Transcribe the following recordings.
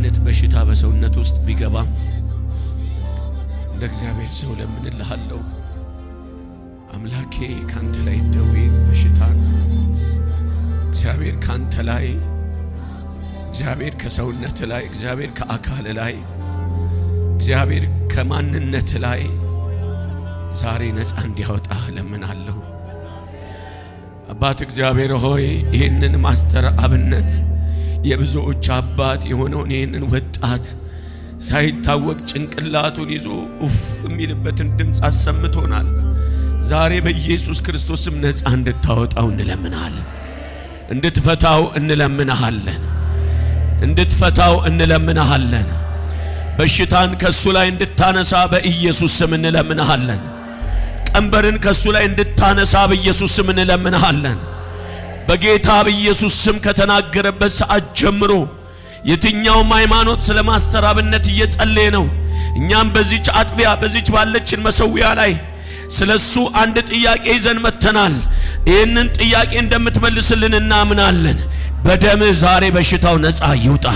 አይነት በሽታ በሰውነት ውስጥ ቢገባም እንደ እግዚአብሔር ሰው ለምንልሃለሁ አምላኬ ካንተ ላይ ደዌን በሽታን እግዚአብሔር ካንተ ላይ እግዚአብሔር ከሰውነት ላይ እግዚአብሔር ከአካል ላይ እግዚአብሔር ከማንነት ላይ ዛሬ ነፃ እንዲያወጣ ለምናለሁ። አባት እግዚአብሔር ሆይ ይህንን ማስተር አብነት የብዙዎች አባት የሆነውን ይህንን ወጣት ሳይታወቅ ጭንቅላቱን ይዞ ኡፍ የሚልበትን ድምፅ አሰምቶናል። ዛሬ በኢየሱስ ክርስቶስ ስም ነፃ እንድታወጣው እንለምናለን። እንድትፈታው እንለምናለን። እንድትፈታው እንለምናለን። በሽታን ከሱ ላይ እንድታነሳ በኢየሱስ ስም እንለምናለን። ቀንበርን ከሱ ላይ እንድታነሳ በኢየሱስ ስም እንለምናለን። በጌታ በኢየሱስ ስም ከተናገረበት ሰዓት ጀምሮ የትኛውም ሃይማኖት ስለ ማስተር አብነት እየጸለየ ነው። እኛም በዚች አጥቢያ በዚች ባለችን መሰዊያ ላይ ስለሱ አንድ ጥያቄ ይዘን መተናል። ይህንን ጥያቄ እንደምትመልስልን እናምናለን። በደምህ ዛሬ በሽታው ነፃ ይውጣ።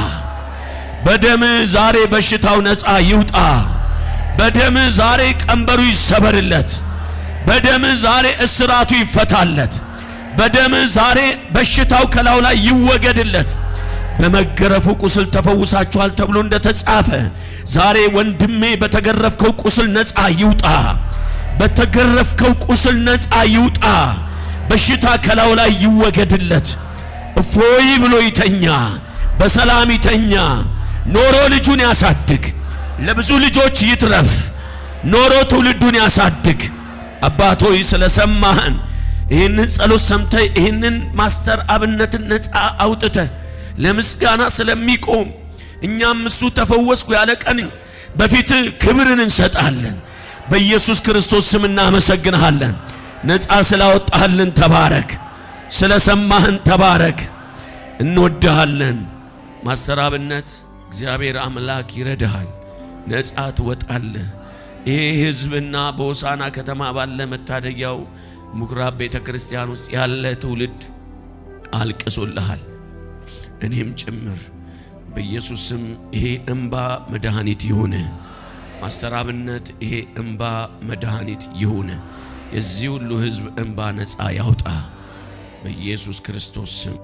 በደምህ ዛሬ በሽታው ነፃ ይውጣ። በደምህ ዛሬ ቀንበሩ ይሰበርለት። በደምህ ዛሬ እስራቱ ይፈታለት። በደምህ ዛሬ በሽታው ከላዩ ላይ ይወገድለት። በመገረፉ ቁስል ተፈውሳችኋል ተብሎ እንደተጻፈ ዛሬ ወንድሜ በተገረፍከው ቁስል ነፃ ይውጣ። በተገረፍከው ቁስል ነፃ ይውጣ። በሽታ ከላዩ ላይ ይወገድለት። እፎይ ብሎ ይተኛ፣ በሰላም ይተኛ። ኖሮ ልጁን ያሳድግ፣ ለብዙ ልጆች ይትረፍ። ኖሮ ትውልዱን ያሳድግ። አባቶይ ስለሰማህን ይህንን ጸሎት ሰምተህ ይህንን ማስተር አብነትን ነፃ አውጥተህ ለምስጋና ስለሚቆም እኛም እሱ ተፈወስኩ ያለ ቀን በፊት ክብርን እንሰጣለን። በኢየሱስ ክርስቶስ ስም እናመሰግንሃለን። ነፃ ስላወጣህልን ተባረክ። ስለሰማህን ተባረክ። እንወድሃለን። ማስተር አብነት እግዚአብሔር አምላክ ይረዳሃል። ነፃ ትወጣለህ። ይሄ ህዝብና በሆሳና ከተማ ባለ መታደያው ምኩራብ ቤተክርስቲያን ውስጥ ያለ ትውልድ አልቅሶልሃል፣ እኔም ጭምር። በኢየሱስ ስም ይሄ እንባ መድኃኒት ይሁን። ማስተር አብነት ይሄ እንባ መድኃኒት ይሁን። የዚህ ሁሉ ህዝብ እንባ ነፃ ያውጣ በኢየሱስ ክርስቶስ ስም።